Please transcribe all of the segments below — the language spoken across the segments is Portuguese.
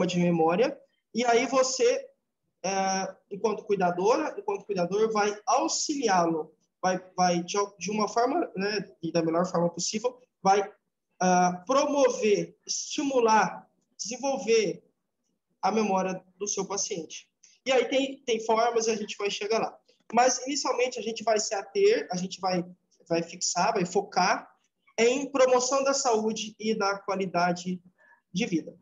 de memória, e aí você, enquanto cuidador, vai auxiliá-lo, vai de uma forma, né, e da melhor forma possível, vai promover, estimular, desenvolver a memória do seu paciente. E aí tem formas e a gente vai chegar lá. Mas, inicialmente, a gente vai se ater, a gente vai fixar, vai focar em promoção da saúde e da qualidade de vida.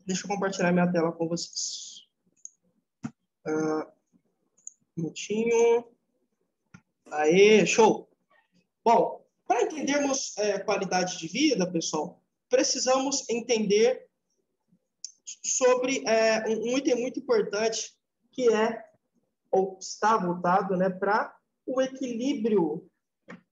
Deixa eu compartilhar minha tela com vocês. Um minutinho. Aê, show! Bom, para entendermos qualidade de vida, pessoal, precisamos entender sobre um item muito importante, que ou está voltado, né, para o equilíbrio.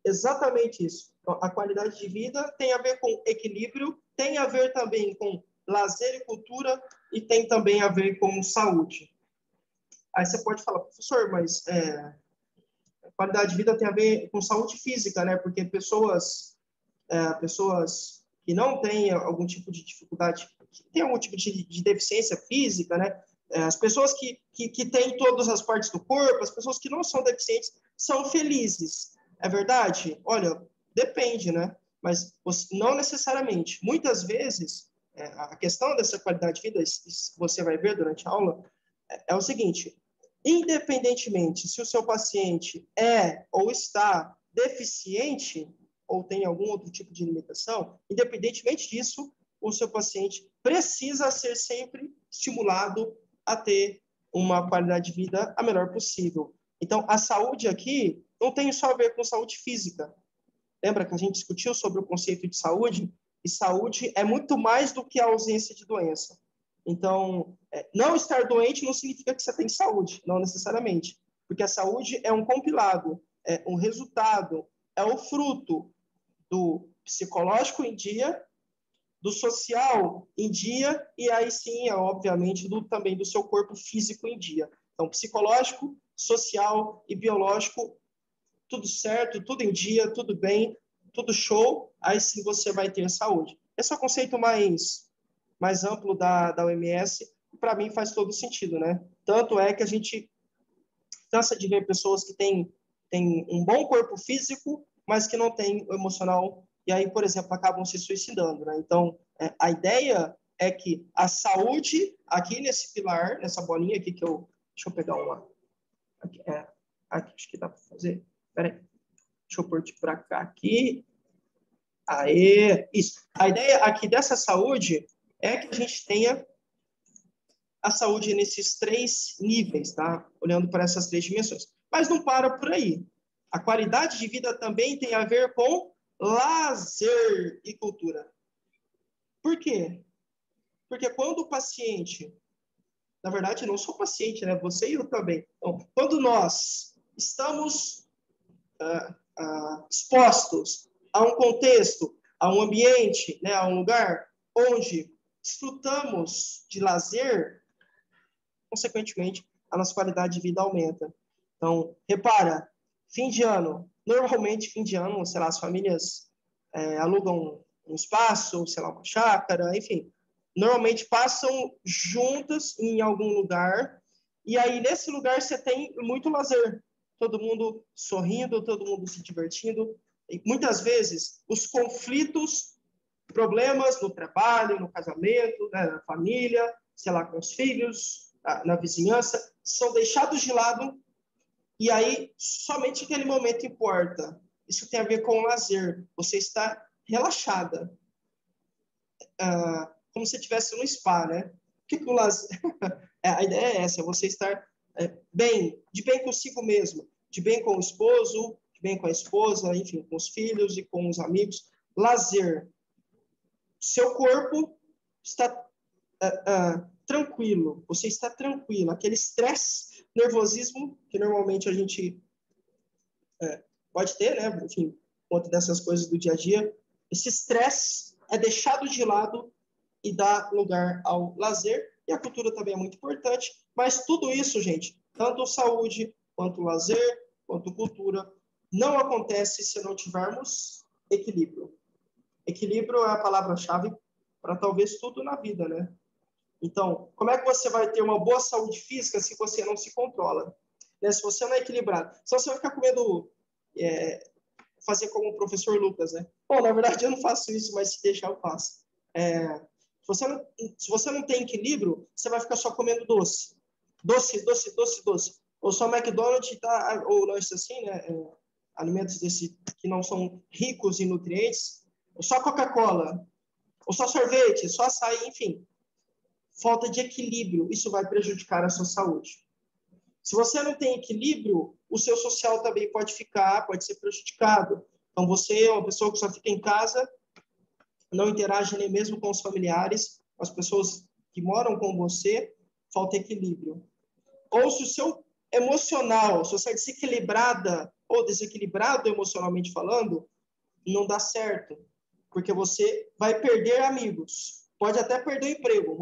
Exatamente isso. Então, a qualidade de vida tem a ver com equilíbrio, tem a ver também com lazer e cultura e tem também a ver com saúde. Aí você pode falar, professor, mas qualidade de vida tem a ver com saúde física, né? Porque pessoas que não têm algum tipo de dificuldade, que têm algum tipo de deficiência física, né? As pessoas que têm todas as partes do corpo, as pessoas que não são deficientes, são felizes. É verdade? Olha, depende, né? Mas não necessariamente. Muitas vezes, a questão dessa qualidade de vida, isso você vai ver durante a aula, é o seguinte: independentemente se o seu paciente é ou está deficiente ou tem algum outro tipo de limitação, independentemente disso, o seu paciente precisa ser sempre estimulado a ter uma qualidade de vida a melhor possível. Então, a saúde aqui não tem só a ver com saúde física. Lembra que a gente discutiu sobre o conceito de saúde? E saúde é muito mais do que a ausência de doença. Então, não estar doente não significa que você tem saúde, não necessariamente. Porque a saúde é um compilado, é um resultado, é o fruto do psicológico em dia, do social em dia, e aí sim, obviamente, também do seu corpo físico em dia. Então, psicológico, social e biológico, tudo certo, tudo em dia, tudo bem, tudo show, aí sim você vai ter saúde. Esse é o conceito mais amplo da OMS, para mim faz todo sentido, né? Tanto é que a gente cansa de ver pessoas que têm um bom corpo físico, mas que não têm o emocional, e aí, por exemplo, acabam se suicidando, né? Então, a ideia é que a saúde, aqui nesse pilar, nessa bolinha aqui que deixa eu pegar uma... Aqui, acho que dá para fazer. Espera aí. Deixa eu pôr para cá aqui. Aê! Isso. A ideia aqui dessa saúde é que a gente tenha a saúde nesses 3 níveis, tá? Olhando para essas 3 dimensões. Mas não para por aí. A qualidade de vida também tem a ver com lazer e cultura. Por quê? Porque quando o paciente, na verdade, não só o paciente, né? Você e eu também. Então, quando nós estamos expostos a um contexto, a um ambiente, né? A um lugar onde desfrutamos de lazer, consequentemente, a nossa qualidade de vida aumenta. Então, repara, fim de ano, normalmente fim de ano, sei lá, as famílias alugam um espaço, sei lá, uma chácara, enfim, normalmente passam juntas em algum lugar, e aí nesse lugar você tem muito lazer, todo mundo sorrindo, todo mundo se divertindo, e muitas vezes os conflitos, problemas no trabalho, no casamento, né, na família, sei lá, com os filhos, na vizinhança, são deixados de lado e aí somente aquele momento importa. Isso tem a ver com o lazer. Você está relaxada. Como se estivesse no spa, né? O que o lazer... A ideia é essa, você estar bem, de bem consigo mesmo, de bem com o esposo, de bem com a esposa, enfim, com os filhos e com os amigos. Lazer. Seu corpo está tranquilo, você está tranquilo. Aquele estresse, nervosismo que normalmente a gente pode ter, né? Enfim, conta dessas coisas do dia a dia. Esse estresse é deixado de lado e dá lugar ao lazer. E a cultura também é muito importante. Mas tudo isso, gente, tanto saúde, quanto lazer, quanto cultura, não acontece se não tivermos equilíbrio. Equilíbrio é a palavra-chave para talvez tudo na vida, né? Então, como é que você vai ter uma boa saúde física se você não se controla? Né? Se você não é equilibrado. Só você vai ficar comendo, fazer como o professor Lucas, né? Bom, na verdade eu não faço isso, mas se deixar eu faço. Se você não tem equilíbrio, você vai ficar só comendo doce. Doce, doce, doce, doce. Ou só McDonald's, tá? Ou lanches assim, né? Alimentos que não são ricos em nutrientes. Ou só Coca-Cola. Ou só sorvete, só açaí, enfim. Falta de equilíbrio. Isso vai prejudicar a sua saúde. Se você não tem equilíbrio, o seu social também pode ser prejudicado. Então, você é uma pessoa que só fica em casa, não interage nem mesmo com os familiares, as pessoas que moram com você, falta equilíbrio. Ou se o seu emocional, se você é desequilibrada ou desequilibrado emocionalmente falando, não dá certo, porque você vai perder amigos, pode até perder o emprego.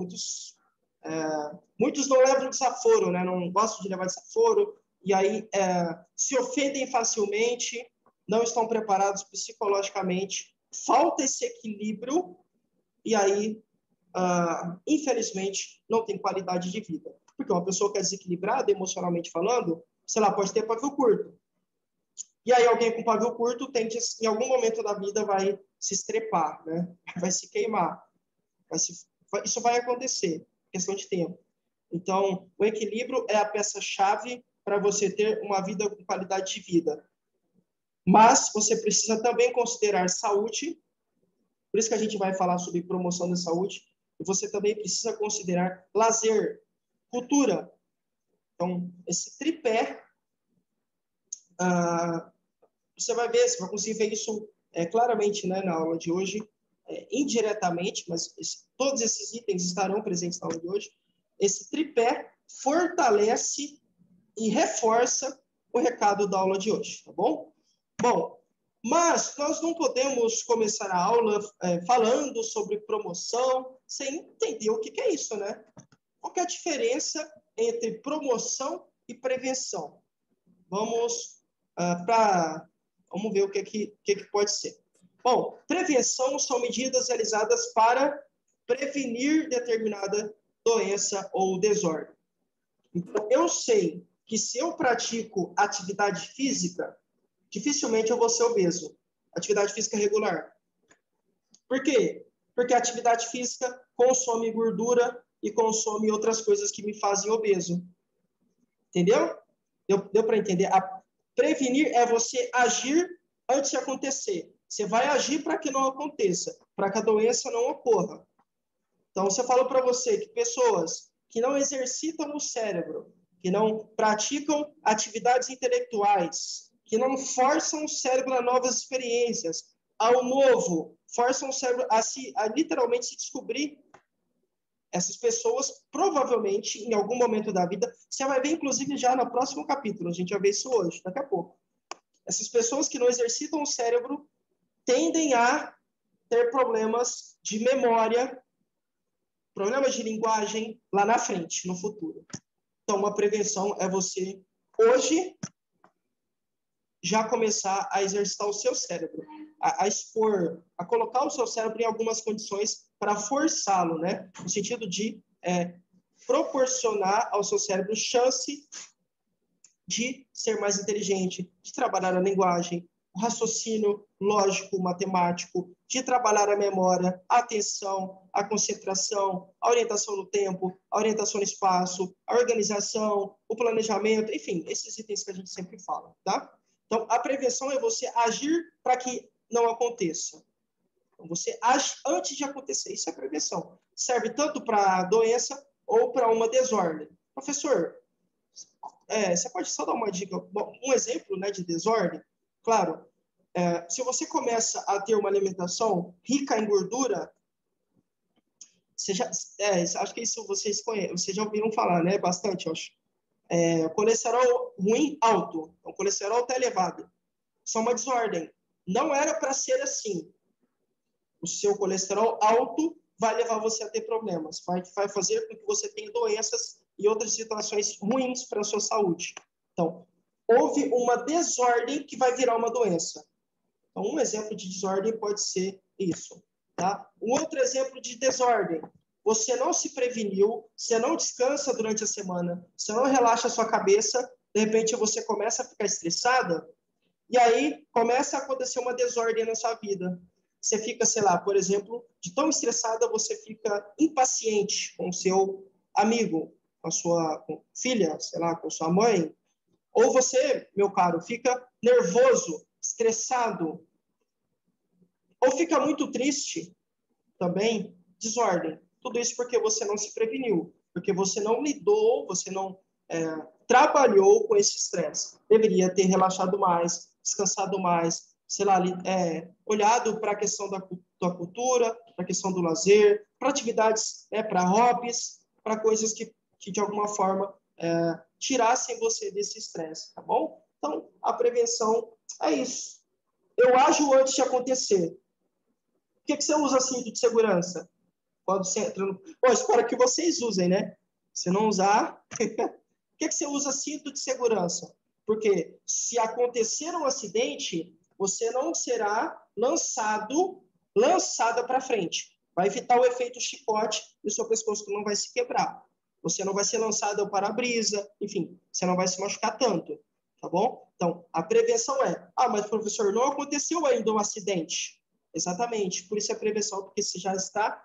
Muitos não levam desaforo, né? Não gostam de levar desaforo, e aí se ofendem facilmente, não estão preparados psicologicamente, falta esse equilíbrio, e aí, infelizmente, não tem qualidade de vida. Porque uma pessoa que é desequilibrada, emocionalmente falando, sei lá, pode ter pavio curto. E aí alguém com pavio curto tende, em algum momento da vida, vai se estrepar, né? Vai se queimar. Isso vai acontecer, questão de tempo. Então, o equilíbrio é a peça-chave para você ter uma vida com qualidade de vida. Mas você precisa também considerar saúde, por isso que a gente vai falar sobre promoção da saúde, e você também precisa considerar lazer, cultura. Então, esse tripé, você vai conseguir ver isso claramente, né, na aula de hoje, indiretamente, mas todos esses itens estarão presentes na aula de hoje. Esse tripé fortalece e reforça o recado da aula de hoje, tá bom? Bom, mas nós não podemos começar a aula falando sobre promoção sem entender o que é isso, né? Qual que é a diferença entre promoção e prevenção? Vamos ver o que pode ser. Bom, prevenção são medidas realizadas para prevenir determinada doença ou desordem. Então, eu sei que se eu pratico atividade física, dificilmente eu vou ser obeso. Atividade física regular. Por quê? Porque a atividade física consome gordura e consome outras coisas que me fazem obeso. Entendeu? Deu para entender? Prevenir é você agir antes de acontecer. Você vai agir para que não aconteça, para que a doença não ocorra. Então, você falou para você que pessoas que não exercitam o cérebro, que não praticam atividades intelectuais, que não forçam o cérebro a novas experiências, ao novo, forçam o cérebro a literalmente se descobrir. Essas pessoas, provavelmente, em algum momento da vida, você vai ver, inclusive, já no próximo capítulo, a gente vai ver isso hoje, daqui a pouco. Essas pessoas que não exercitam o cérebro tendem a ter problemas de memória, problemas de linguagem lá na frente, no futuro. Então, uma prevenção é você, hoje, já começar a exercitar o seu cérebro, a expor, a colocar o seu cérebro em algumas condições para forçá-lo, né? No sentido de proporcionar ao seu cérebro chance de ser mais inteligente, de trabalhar a linguagem, o raciocínio lógico, matemático, de trabalhar a memória, a atenção, a concentração, a orientação no tempo, a orientação no espaço, a organização, o planejamento, enfim, esses itens que a gente sempre fala, tá? Então, a prevenção é você agir para que não aconteça. Então, você age antes de acontecer. Isso é prevenção. Serve tanto para doença ou para uma desordem. Professor, você pode só dar uma dica, um exemplo, né, de desordem? Claro, se você começa a ter uma alimentação rica em gordura, acho que isso vocês já ouviram falar, né? Bastante, eu acho. Colesterol ruim alto, o colesterol está elevado. Isso é uma desordem. Não era para ser assim. O seu colesterol alto vai levar você a ter problemas, vai fazer com que você tenha doenças e outras situações ruins para a sua saúde. Então, houve uma desordem que vai virar uma doença. Então, um exemplo de desordem pode ser isso. Tá? Um outro exemplo de desordem. você não se preveniu, você não descansa durante a semana, você não relaxa a sua cabeça, de repente você começa a ficar estressada, e aí começa a acontecer uma desordem na sua vida. Você fica, sei lá, por exemplo, de tão estressada, você fica impaciente com o seu amigo, com a sua filha, sei lá, com sua mãe. Ou você, meu caro, fica nervoso, estressado. Ou fica muito triste também, desordem. Tudo isso porque você não se preveniu, porque você não lidou, você não trabalhou com esse estresse. Deveria ter relaxado mais, descansado mais, sei lá, olhado para a questão da cultura, para a questão do lazer, para atividades, para hobbies, para coisas que de alguma forma tirassem você desse estresse, tá bom? Então, a prevenção é isso. Eu ajo antes de acontecer. Por que você usa cinto de segurança? Quando você entra no... Bom, espero que vocês usem, né? Se não usar... Por que você usa cinto de segurança? Porque se acontecer um acidente, você não será lançada para frente. Vai evitar o efeito chicote e o seu pescoço não vai se quebrar. Você não vai ser lançado ao para-brisa, enfim, você não vai se machucar tanto, tá bom? Então, a prevenção mas professor, não aconteceu ainda um acidente. Exatamente, por isso é prevenção, porque você já está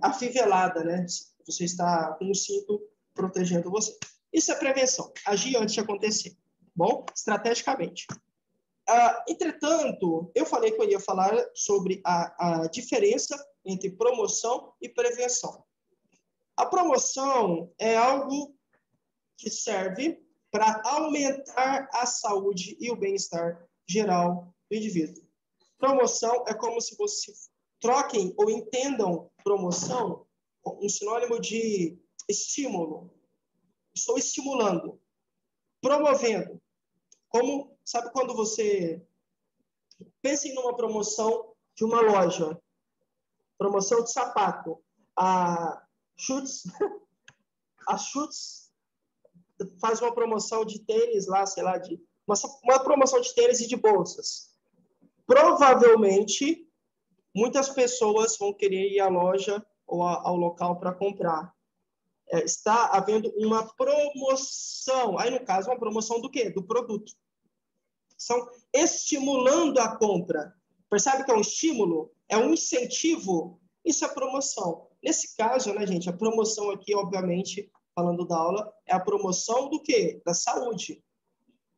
afivelada, né? Você está com o cinto protegendo você. Isso é prevenção, agir antes de acontecer, bom? Estrategicamente. Entretanto, eu falei que eu ia falar sobre a diferença entre promoção e prevenção. A promoção é algo que serve para aumentar a saúde e o bem-estar geral do indivíduo. Promoção é como se você troquem ou entendam promoção um sinônimo de estímulo. Estou estimulando, promovendo. Como, sabe quando você... Pensem numa promoção de uma loja. Promoção de sapato. A Schutz faz uma promoção de tênis lá, sei lá, uma promoção de tênis e de bolsas. Provavelmente, muitas pessoas vão querer ir à loja ou ao local para comprar. Está havendo uma promoção. Aí, no caso, uma promoção do quê? Do produto. Estão estimulando a compra. Percebe que é um estímulo? É um incentivo? Isso é promoção. Nesse caso, né, gente, a promoção aqui, obviamente, falando da aula, é a promoção do quê? Da saúde.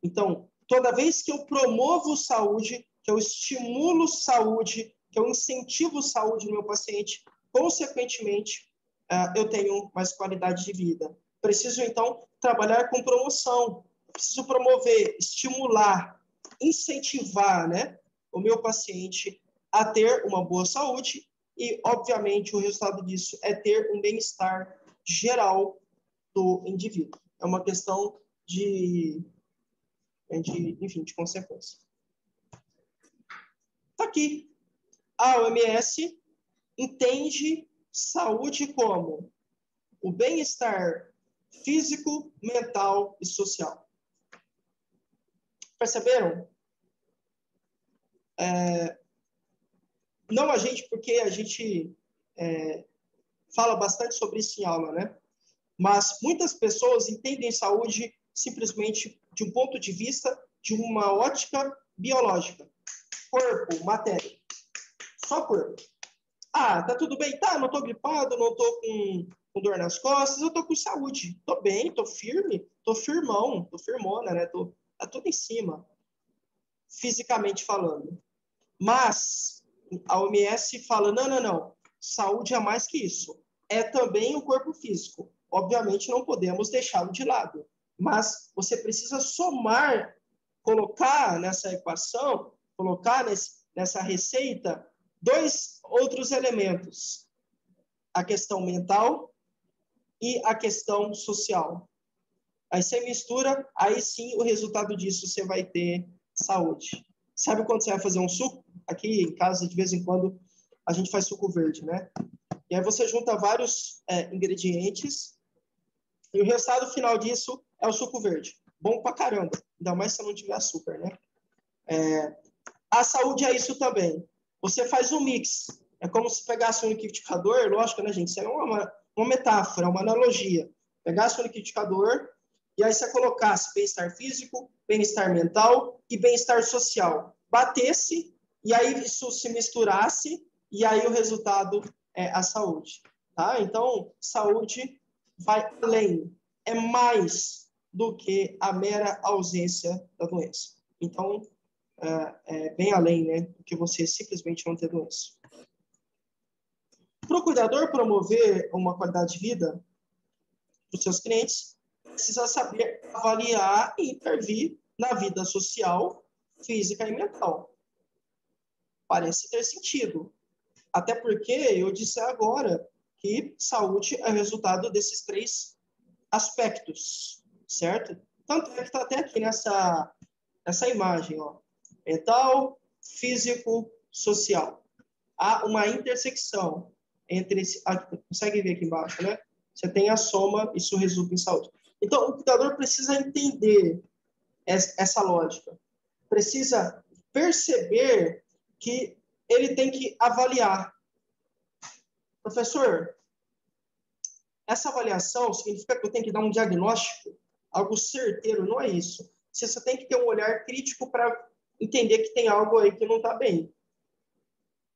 Então, toda vez que eu promovo saúde, que eu estimulo saúde, que eu incentivo saúde no meu paciente, consequentemente, eu tenho mais qualidade de vida. Preciso, então, trabalhar com promoção. Preciso promover, estimular, incentivar, né, o meu paciente a ter uma boa saúde e, obviamente, o resultado disso é ter um bem-estar geral do indivíduo. É uma questão enfim, de consequência. Está aqui. A OMS entende saúde como o bem-estar físico, mental e social. Perceberam? Não a gente, porque a gente fala bastante sobre isso em aula, né? Mas muitas pessoas entendem saúde simplesmente de um ponto de vista de uma ótica biológica. Corpo, matéria. Só corpo. Tá tudo bem? Tá, não tô gripado, não tô com dor nas costas, eu tô com saúde. Tô bem, tô firme, tô firmão, tô firmona, né? Tá tudo em cima, fisicamente falando. Mas a OMS fala, não. Saúde é mais que isso. É também o corpo físico. Obviamente, não podemos deixá-lo de lado. Mas você precisa somar, colocar nessa equação, colocar nessa receita, 2 outros elementos. A questão mental e a questão social. Aí você mistura, aí sim o resultado disso você vai ter saúde. Sabe quando você vai fazer um suco? Aqui em casa, de vez em quando, a gente faz suco verde, né? E aí você junta vários ingredientes e o resultado final disso é o suco verde. Bom pra caramba. Ainda mais se não tiver açúcar, né? A saúde é isso também. Você faz um mix É como se pegasse um liquidificador, lógico, né, gente? Isso é uma metáfora, uma analogia. Pegasse um liquidificador e aí você colocasse bem-estar físico, bem-estar mental e bem-estar social. Batesse e aí isso se misturasse e aí o resultado é a saúde. Tá? Então, saúde vai além, é mais do que a mera ausência da doença. Então, é bem além, né, do que você simplesmente não ter doença. Para o cuidador promover uma qualidade de vida para os seus clientes, precisa saber avaliar e intervir na vida social, física e mental. Parece ter sentido. Até porque eu disse agora que saúde é resultado desses 3 aspectos, certo? Tanto é que está até aqui nessa imagem, ó. Mental, físico, social. Há uma intersecção entre esse... consegue ver aqui embaixo, né? Você tem a soma, isso resulta em saúde. Então, o cuidador precisa entender essa lógica. Precisa perceber que ele tem que avaliar. Professor, essa avaliação significa que eu tenho que dar um diagnóstico, algo certeiro, não é isso. Você só tem que ter um olhar crítico para entender que tem algo aí que não está bem.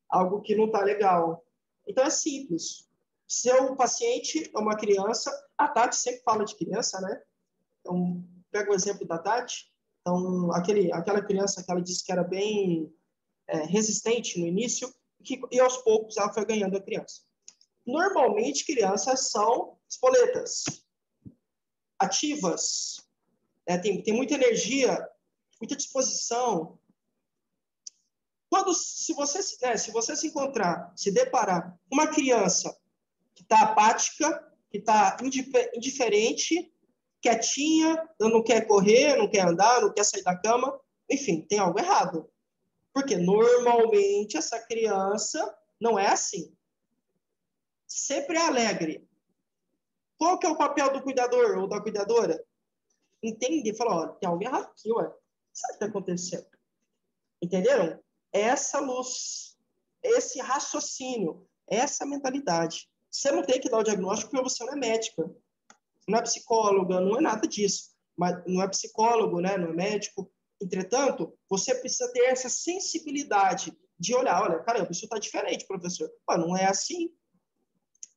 Algo que não está legal. Então, é simples. Seu paciente é uma criança, a Tati sempre fala de criança, né? Então, pega o exemplo da Tati. Então, aquela criança que ela disse que era bem resistente no início, e aos poucos ela foi ganhando a criança. Normalmente, crianças são espoletas, ativas, tem muita energia, muita disposição. Se você se encontrar, se deparar com uma criança que está apática, que está indiferente, quietinha, não quer correr, não quer andar, não quer sair da cama, enfim, tem algo errado. Porque normalmente essa criança não é assim. Sempre é alegre. Qual que é o papel do cuidador ou da cuidadora? Entender, falar, ó, tem algo errado aqui, ué. Sabe o que está acontecendo? Entenderam? Essa luz, esse raciocínio, essa mentalidade. Você não tem que dar o diagnóstico porque você não é médica, não é psicóloga, não é nada disso. Mas não é psicólogo, né? Não é médico. Entretanto, você precisa ter essa sensibilidade de olhar, olha, caramba, isso está diferente, professor. Pô, não é assim.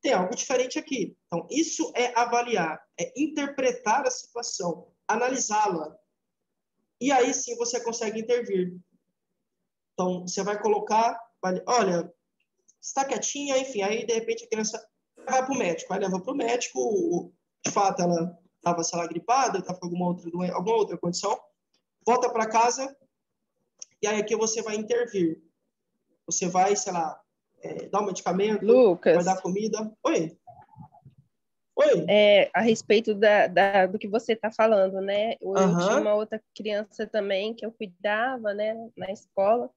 Tem algo diferente aqui. Então, isso é avaliar, é interpretar a situação, analisá-la. E aí sim você consegue intervir. Então, você vai colocar, olha, está quietinha, enfim, aí de repente a criança vai para o médico, aí leva para o médico, de fato ela estava, sei lá, gripada, estava com alguma outra condição, volta para casa, e aí aqui você vai intervir. Você vai, sei lá, dar um medicamento, vai Lucas, dar comida. Oi? Oi? a respeito do que você está falando, né? Eu tinha uma outra criança também que eu cuidava, né, na escola.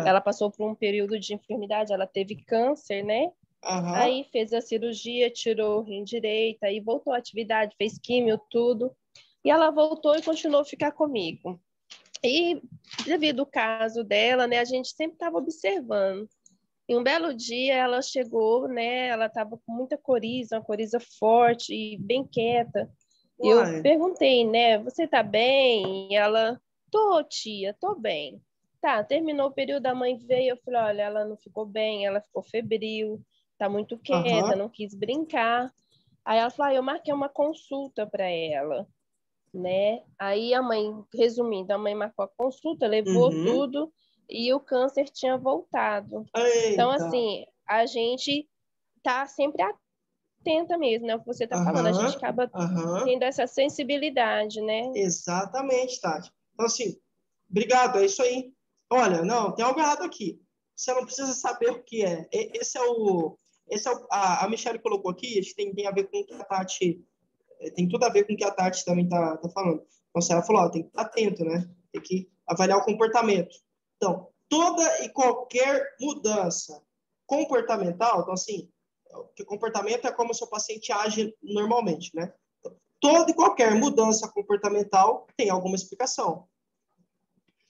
Ela passou por um período de enfermidade, ela teve câncer, né? Aí fez a cirurgia, tirou o rim direito, aí voltou à atividade, fez químio, tudo. E ela voltou e continuou a ficar comigo. E devido ao caso dela, né, a gente sempre estava observando. E um belo dia ela chegou, né? Ela estava com muita coriza, uma coriza forte e bem quieta. E eu perguntei, né? Você tá bem? E ela, tô, tia, tô bem. Tá, terminou o período, a mãe veio, eu falei, olha, ela não ficou bem, ela ficou febril, tá muito quieta, não quis brincar. Aí ela falou, eu marquei uma consulta para ela, né? Aí a mãe, resumindo, a mãe marcou a consulta, levou tudo e o câncer tinha voltado. Eita. Então, assim, a gente tá sempre atenta mesmo, né? O que você tá falando, a gente acaba tendo essa sensibilidade, né? Exatamente, Tati. Então, assim, obrigado, é isso aí. Olha, não, tem algo errado aqui. Você não precisa saber o que é. A Michelle colocou aqui, acho que tem a ver com o que a Tati, tem tudo a ver com o que a Tati também tá falando. Então, ela falou, ó, tem que estar atento, né? Tem que avaliar o comportamento. Então, toda e qualquer mudança comportamental, então, assim, o comportamento é como o seu paciente age normalmente, né? Toda e qualquer mudança comportamental tem alguma explicação.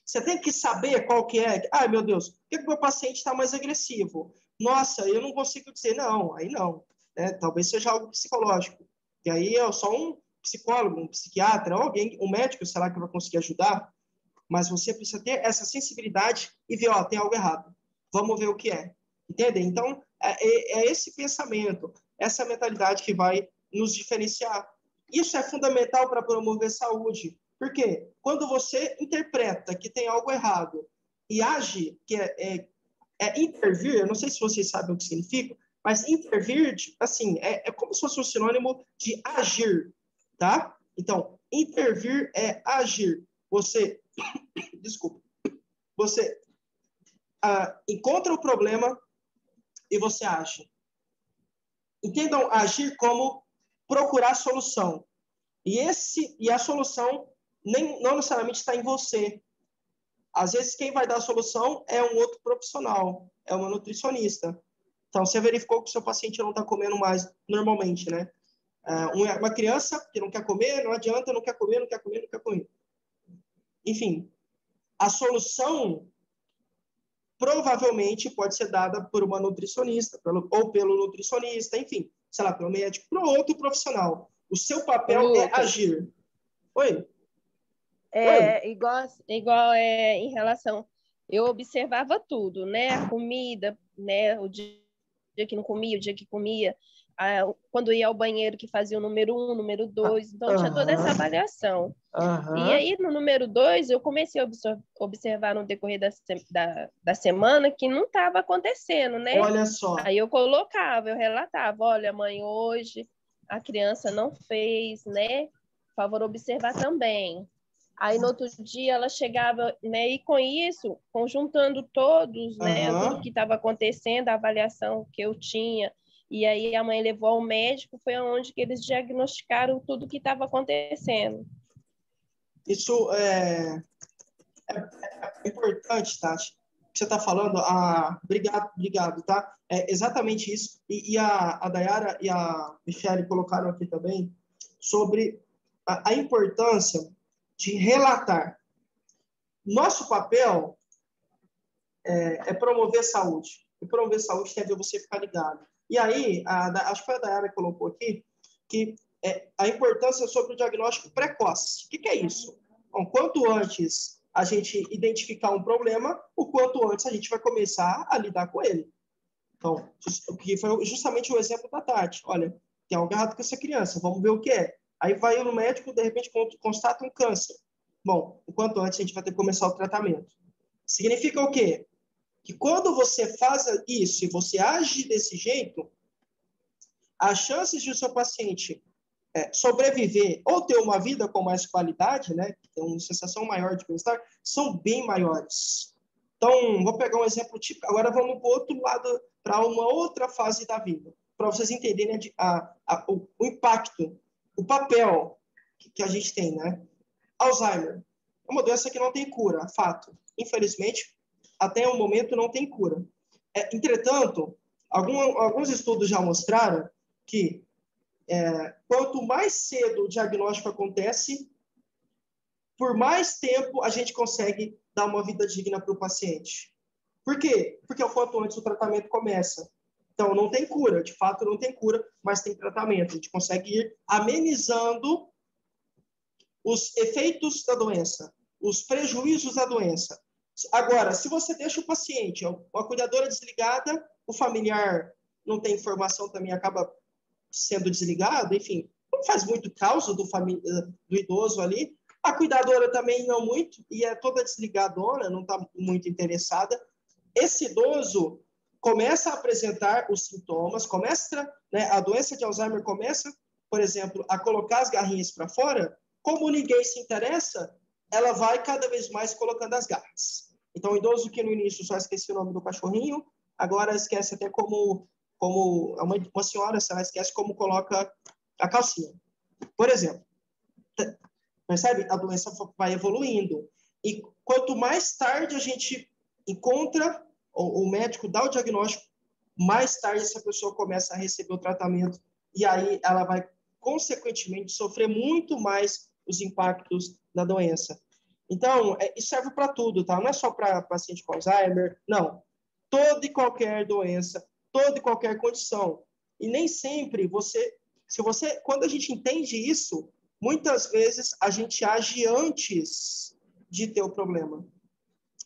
Você tem que saber qual que é. Ai, meu Deus, por que o meu paciente está mais agressivo? nossa, eu não consigo dizer não, aí não, né? Talvez seja algo psicológico. E aí é só um psicólogo, um psiquiatra, alguém, um médico, será que vai conseguir ajudar? Mas você precisa ter essa sensibilidade e ver, ó, tem algo errado. Vamos ver o que é. Entende? Então, é esse pensamento, essa mentalidade que vai nos diferenciar. Isso é fundamental para promover saúde. Por quê? Quando você interpreta que tem algo errado e age, que é intervir, eu não sei se vocês sabem o que significa, mas intervir, assim, é como se fosse um sinônimo de agir, tá? Então, intervir é agir. Você, desculpa, você encontra o problema e você age. Entendam agir como procurar solução. E a solução não necessariamente está em você. Às vezes, quem vai dar a solução é um outro profissional, é uma nutricionista. Então, você verificou que o seu paciente não está comendo mais normalmente, né? Uma criança que não quer comer, não adianta, não quer comer, não quer comer, não quer comer. Enfim, a solução provavelmente pode ser dada por uma nutricionista, ou pelo nutricionista, enfim, sei lá, pelo médico, por outro profissional. O seu papel é agir. Oi? Igual em relação... Eu observava tudo, né? A comida, né? O dia que não comia, o dia que comia. Quando ia ao banheiro, que fazia o número 1, número 2. Então, tinha toda essa avaliação. E aí, no número 2, eu comecei a observar no decorrer da semana que não estava acontecendo, né? Olha só. Aí eu colocava, eu relatava, olha, mãe, hoje a criança não fez, né? Por favor, observar também. Aí, no outro dia, ela chegava, né? E com isso, conjuntando todos, né? Tudo que estava acontecendo, a avaliação que eu tinha. E aí, a mãe levou ao médico, foi onde que eles diagnosticaram tudo que estava acontecendo. Isso é importante, Tati. O que você está falando, obrigado, tá? É exatamente isso. E a Dayara e a Michele colocaram aqui também sobre a importância de relatar. Nosso papel é promover saúde. E promover saúde tem a ver você ficar ligado. E aí, acho que foi a Dayara que colocou aqui, que a importância sobre o diagnóstico precoce. O que é isso? Bom, quanto antes a gente identificar um problema, o quanto antes a gente vai começar a lidar com ele. Então, que foi justamente o exemplo da Tati. Olha, tem algo errado com essa criança, vamos ver o que é. Aí vai no médico, de repente constata um câncer. Bom, o quanto antes a gente vai ter que começar o tratamento. Significa o quê? Que quando você faz isso e você age desse jeito, as chances de o seu paciente sobreviver ou ter uma vida com mais qualidade, né, ter uma sensação maior de bem-estar, são bem maiores. Então, vou pegar um exemplo típico. Agora vamos para o outro lado, para uma outra fase da vida, para vocês entenderem o impacto, o papel que a gente tem, né? Alzheimer é uma doença que não tem cura, fato. Infelizmente, até o momento não tem cura. Entretanto, alguns estudos já mostraram que quanto mais cedo o diagnóstico acontece, por mais tempo a gente consegue dar uma vida digna para o paciente. Por quê? Porque o quanto antes o tratamento começa. Então, não tem cura, de fato não tem cura, mas tem tratamento. A gente consegue ir amenizando os efeitos da doença, os prejuízos da doença. Agora, se você deixa o paciente, a cuidadora desligada, o familiar não tem informação, também acaba sendo desligado, enfim, não faz muito causa do idoso ali. A cuidadora também não muito, e é toda desligadona, não está muito interessada. Esse idoso começa a apresentar os sintomas, a doença de Alzheimer começa, por exemplo, a colocar as garrinhas para fora. Como ninguém se interessa, ela vai cada vez mais colocando as garras. Então, o idoso que no início só esquecia o nome do cachorrinho, agora esquece até como uma senhora, se ela esquece como coloca a calcinha. Por exemplo, percebe? A doença vai evoluindo. E quanto mais tarde a gente encontra, ou o médico dá o diagnóstico, mais tarde essa pessoa começa a receber o tratamento e aí ela vai, consequentemente, sofrer muito mais os impactos da doença. Então, isso serve para tudo, tá? Não é só para paciente com Alzheimer, não. Toda e qualquer doença toda e qualquer condição. E nem sempre quando a gente entende isso, muitas vezes a gente age antes de ter o problema.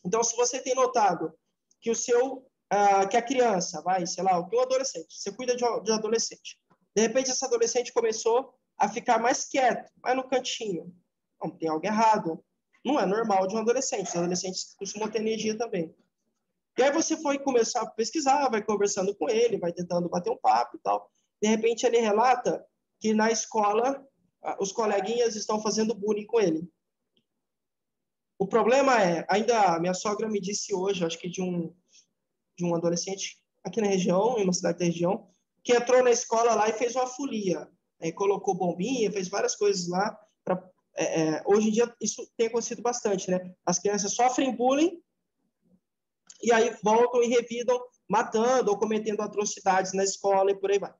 Então, se você tem notado que que a criança, sei lá, que o adolescente, você cuida de um adolescente, de repente esse adolescente começou a ficar mais quieto, mais no cantinho. Não, tem algo errado. Não é normal de um adolescente. Os adolescentes costumam ter energia também. E aí você foi começar a pesquisar, vai conversando com ele, vai tentando bater um papo e tal. De repente ele relata que na escola os coleguinhas estão fazendo bullying com ele. O problema ainda minha sogra me disse hoje, acho que de um adolescente aqui na região, em uma cidade da região, que entrou na escola lá e fez uma folia. Colocou bombinha, fez várias coisas lá. Hoje em dia isso tem acontecido bastante, né? As crianças sofrem bullying e aí voltam e revidam matando ou cometendo atrocidades na escola e por aí vai.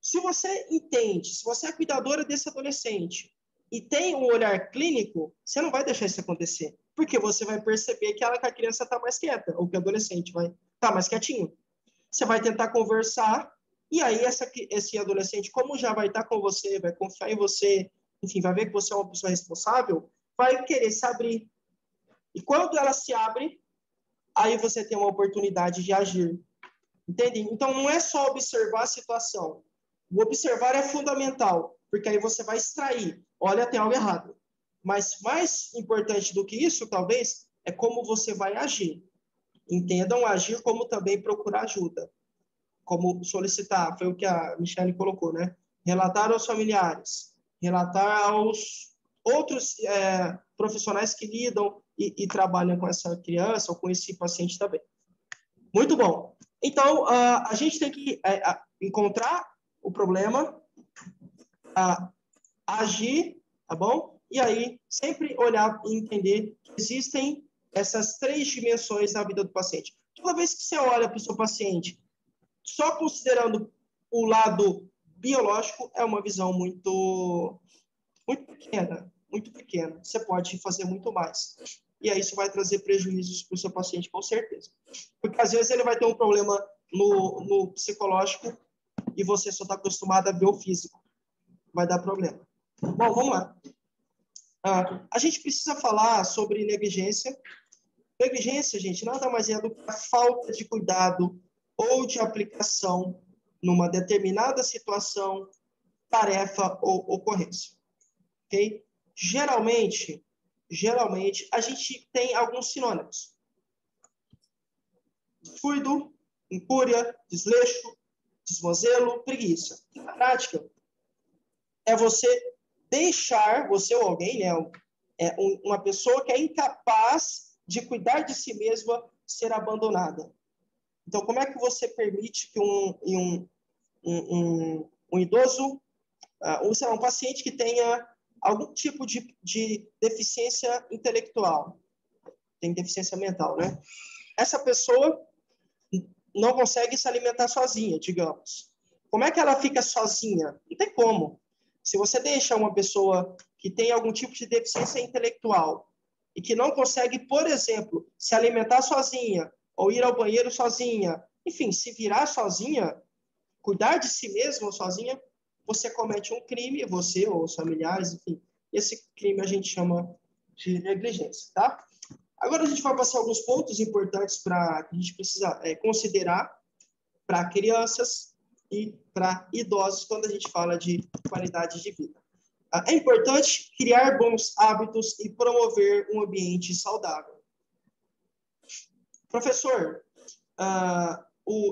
Se você entende, se você é cuidadora desse adolescente e tem um olhar clínico, você não vai deixar isso acontecer, porque você vai perceber que a criança está mais quieta, ou que o adolescente vai estar mais quietinho. Você vai tentar conversar, e aí esse adolescente, como já vai estar com você, vai confiar em você, enfim, vai ver que você é uma pessoa responsável, vai querer se abrir. E quando ela se abre, aí você tem uma oportunidade de agir. Entende? Então, não é só observar a situação. O observar é fundamental, porque aí você vai extrair. Olha, tem algo errado. Mas mais importante do que isso, talvez, é como você vai agir. Entendam agir como também procurar ajuda. Como solicitar, foi o que a Michelle colocou, né? Relatar aos familiares, relatar aos outros profissionais que lidam e trabalham com essa criança ou com esse paciente também. Muito bom. Então, a gente tem que encontrar o problema, agir, tá bom? E aí, sempre olhar e entender que existem essas 3 dimensões na vida do paciente. Toda vez que você olha para o seu paciente, só considerando o lado biológico, é uma visão muito pequena, muito pequena. Você pode fazer muito mais. E aí isso vai trazer prejuízos para o seu paciente, com certeza. Porque às vezes ele vai ter um problema no psicológico e você só está acostumado a ver o físico. Vai dar problema. Bom, vamos lá. A gente precisa falar sobre negligência. Negligência, gente, nada mais é do que a falta de cuidado ou de aplicação numa determinada situação, tarefa ou ocorrência. Ok? Geralmente, a gente tem alguns sinônimos. Descuido, incúria, desleixo, desmazelo, preguiça. Na prática, é você deixar, você ou alguém, né, uma pessoa que é incapaz de cuidar de si mesma ser abandonada. Então, como é que você permite que um idoso, um paciente que tenha algum tipo de deficiência intelectual, tem deficiência mental, né? Essa pessoa não consegue se alimentar sozinha, digamos. Como é que ela fica sozinha? Não tem como. Se você deixa uma pessoa que tem algum tipo de deficiência intelectual e que não consegue, por exemplo, se alimentar sozinha ou ir ao banheiro sozinha, enfim, se virar sozinha, cuidar de si mesma sozinha, você comete um crime, você ou os familiares, enfim. Esse crime a gente chama de negligência, tá? Agora a gente vai passar alguns pontos importantes para que a gente precisa considerar para crianças e para idosos quando a gente fala de qualidade de vida. É importante criar bons hábitos e promover um ambiente saudável. Professor,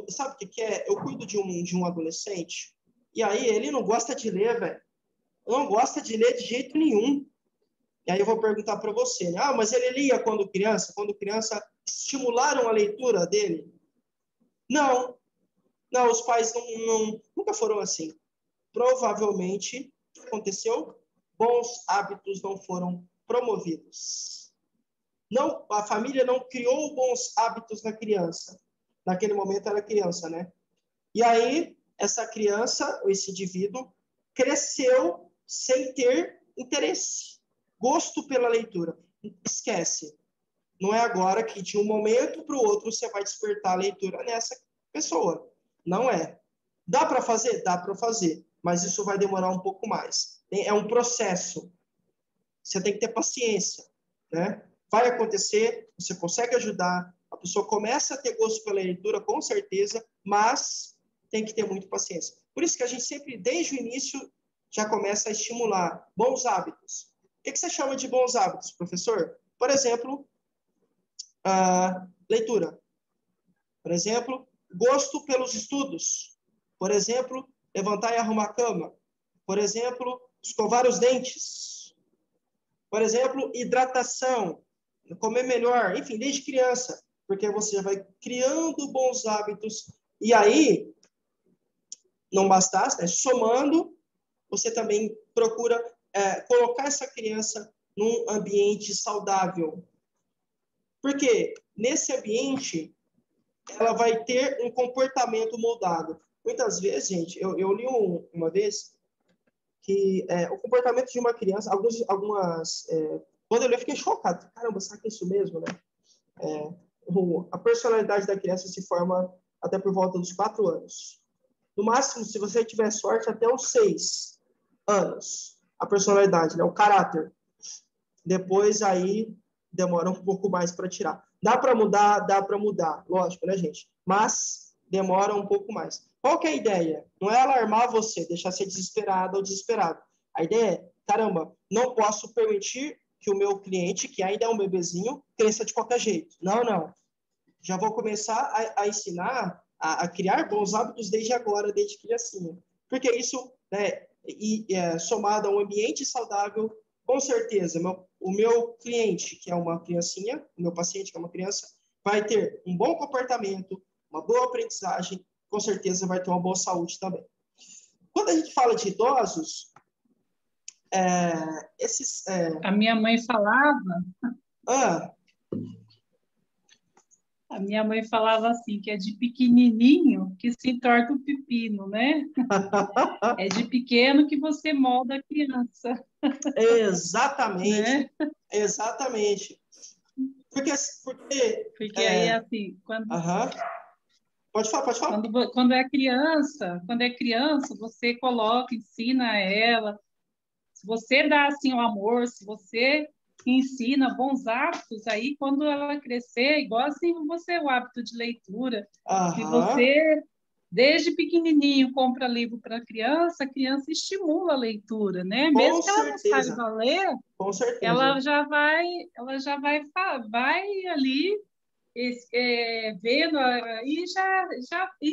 sabe o que é? Eu cuido de um adolescente e aí ele não gosta de ler, velho. Não gosta de ler de jeito nenhum. E aí eu vou perguntar para você, né? Mas ele lia quando criança? Quando criança, estimularam a leitura dele? Não, os pais nunca foram assim. Provavelmente, o que aconteceu? Bons hábitos não foram promovidos. Não, a família não criou bons hábitos na criança. Naquele momento era criança, né? E aí, essa criança, esse indivíduo, cresceu sem ter interesse, gosto pela leitura. Esquece. Não é agora que de um momento para o outro você vai despertar a leitura pessoa. Não é. Dá para fazer? Dá para fazer, mas isso vai demorar um pouco mais. É um processo. Você tem que ter paciência, né? Vai acontecer, você consegue ajudar, a pessoa começa a ter gosto pela leitura, com certeza, mas tem que ter muita paciência. Por isso que a gente sempre, desde o início, já começa a estimular bons hábitos. O que você chama de bons hábitos, professor? Por exemplo, leitura. Por exemplo, gosto pelos estudos. Por exemplo, levantar e arrumar a cama. Por exemplo, escovar os dentes. Por exemplo, hidratação, comer melhor, enfim, desde criança, porque você já vai criando bons hábitos. E aí, não bastasse, né? Somando, você também procura colocar essa criança num ambiente saudável. Porque nesse ambiente, ela vai ter um comportamento moldado. Muitas vezes, gente, eu li uma vez que o comportamento de uma criança, quando eu li, eu fiquei chocado. Caramba, será que é isso mesmo, né? A personalidade da criança se forma até por volta dos 4 anos. No máximo, se você tiver sorte, até os 6 anos. A personalidade, né? O caráter. Depois, aí, demora um pouco mais para tirar. Dá para mudar, lógico, né, gente? Mas demora um pouco mais. Qual que é a ideia? Não é alarmar você, deixar você desesperado ou desesperado. A ideia é, caramba, não posso permitir que o meu cliente, que ainda é um bebezinho, cresça de qualquer jeito. Não. Já vou começar a ensinar, a criar bons hábitos desde agora, desde criancinha. Porque isso, né, somado a um ambiente saudável, com certeza, o meu cliente, que é uma criancinha, o meu paciente, que é uma criança, vai ter um bom comportamento, uma boa aprendizagem, com certeza vai ter uma boa saúde também. Quando a gente fala de idosos, A minha mãe falava... A minha mãe falava assim, que é de pequenininho que se entorta o pepino, né? É de pequeno que você molda a criança. Exatamente. Né? Exatamente. Porque aí, assim, quando... Pode falar. Quando é criança, você coloca, ensina ela. Se você dá, assim, o amor, se você ensina bons hábitos, aí quando ela crescer, igual assim você, o hábito de leitura, se você, desde pequenininho, compra livro para a criança estimula a leitura, né? Mesmo que ela não saiba ler, ela já vai ali vendo e já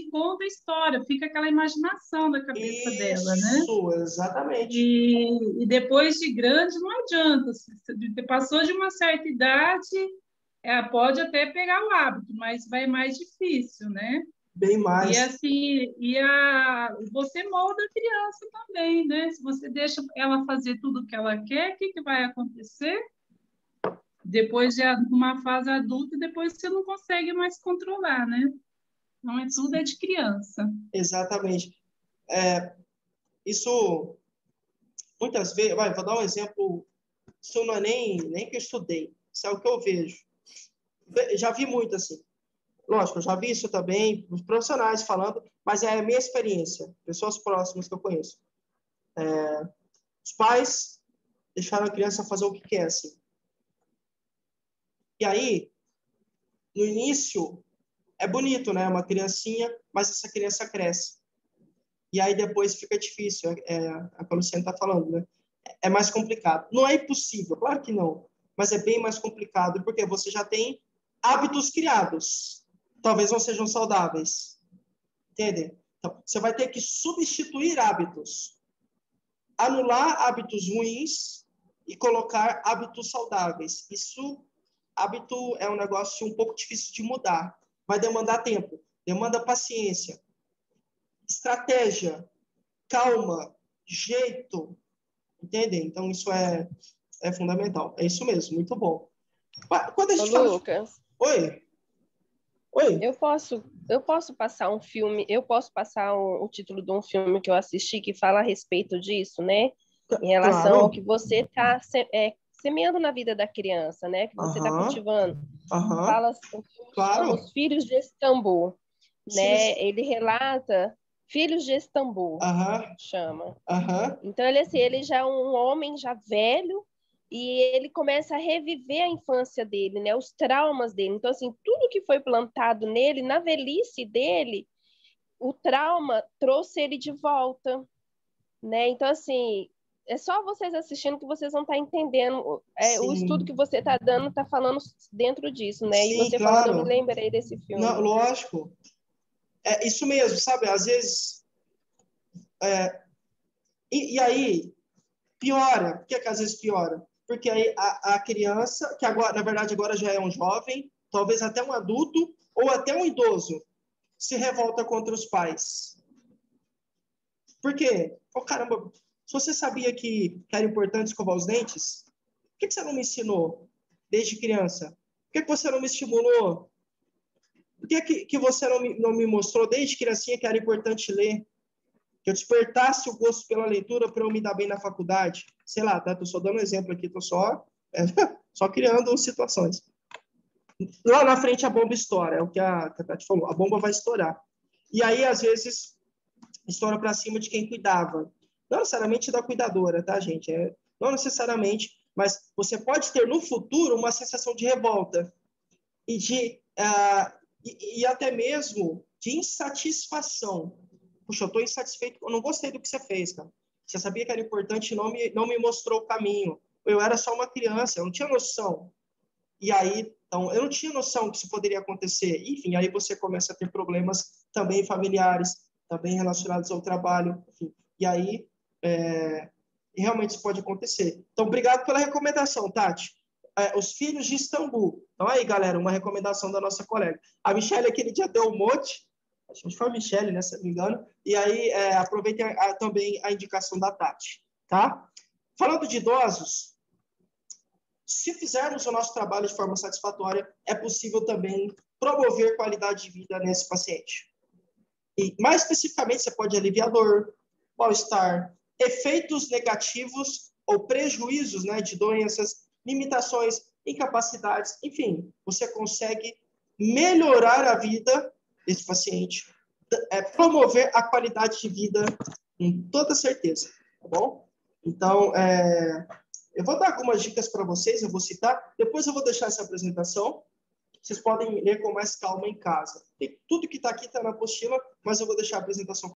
conta a história, fica aquela imaginação da cabeça dela, né? Isso, exatamente. E depois de grande não adianta, se passou de uma certa idade, pode até pegar o hábito, mas vai mais difícil, né? Bem mais. E assim, você molda a criança também, né? Se você deixa ela fazer tudo o que ela quer, o que vai acontecer? Depois de uma fase adulta, depois você não consegue mais controlar, né? Então, tudo é de criança. Exatamente. Isso, muitas vezes, vou dar um exemplo, isso não é nem que eu estudei, isso é o que eu vejo. Já vi muito assim. Lógico, eu já vi isso também, os profissionais falando, mas é a minha experiência, pessoas próximas que eu conheço. Os pais deixaram a criança fazer o que quer, assim. E aí, no início, é bonito, né? Uma criancinha, mas essa criança cresce. E aí depois fica difícil, a que a Luciana está falando, né? É mais complicado. Não é impossível, claro que não, mas é bem mais complicado, porque você já tem hábitos criados. Talvez não sejam saudáveis. Entendem? Então, você vai ter que substituir hábitos. Anular hábitos ruins e colocar hábitos saudáveis. Hábito é um negócio um pouco difícil de mudar. Vai demandar tempo, demanda paciência, estratégia, calma, jeito. Entendem? Então, isso é fundamental. É isso mesmo, muito bom. Quando a gente fala... Lucas. Oi? Eu posso passar um filme, o título de um filme que eu assisti que fala a respeito disso, né? Em relação ao que você está semeando na vida da criança, né? Que você está cultivando. Fala, chama Os Filhos de Istambul. né? Ele relata Filhos de Istambul, chama. Então, ele já é um homem já velho e ele começa a reviver a infância dele, né? Os traumas dele. Então, assim, tudo que foi plantado nele, na velhice dele, o trauma trouxe ele de volta, né? Então, assim, é só vocês assistindo que vocês vão estar entendendo. O estudo que você está dando está falando dentro disso, né? Sim, e você claro. falando, eu me lembrei desse filme. Não, lógico. É isso mesmo, sabe? Às vezes... E aí, piora. Por que às vezes piora? Porque aí a criança, que agora, na verdade, agora já é um jovem, talvez até um adulto, ou até um idoso, se revolta contra os pais. Por quê? Oh, caramba, se você sabia que era importante escovar os dentes, por que você não me ensinou desde criança? Por que você não me estimulou? Por que você não me mostrou desde criancinha que era importante ler? Que eu despertasse o gosto pela leitura para eu me dar bem na faculdade? Sei lá, tá? Estou só dando um exemplo aqui, estou só criando situações. Lá na frente a bomba estoura, é o que a Tati falou, a bomba vai estourar. E aí, às vezes, estoura para cima de quem cuidava. Não necessariamente da cuidadora, tá, gente? Não necessariamente, mas você pode ter no futuro uma sensação de revolta e até mesmo de insatisfação. Puxa, eu estou insatisfeito, eu não gostei do que você fez, cara. Você sabia que era importante e não me mostrou o caminho. Eu era só uma criança, eu não tinha noção. E aí, então, eu não tinha noção que isso poderia acontecer. Enfim, aí você começa a ter problemas também familiares, também relacionados ao trabalho. Enfim. E aí, realmente isso pode acontecer. Então, obrigado pela recomendação, Tati. Os Filhos de Istambul. Então, aí, galera, uma recomendação da nossa colega. A Michelle, aquele dia, deu um monte. Acho que foi a Michelle, né, se não me engano. E aí, aproveitem também a indicação da Tati, tá? Falando de idosos, se fizermos o nosso trabalho de forma satisfatória, é possível também promover qualidade de vida nesse paciente. E, mais especificamente, você pode aliviar dor, mal-estar, efeitos negativos ou prejuízos, né, de doenças, limitações, incapacidades, enfim, você consegue melhorar a vida desse paciente, promover a qualidade de vida com toda certeza, tá bom? Então, eu vou dar algumas dicas para vocês, eu vou citar, depois eu vou deixar essa apresentação, vocês podem ler com mais calma em casa. Tudo que está aqui está na apostila, mas eu vou deixar a apresentação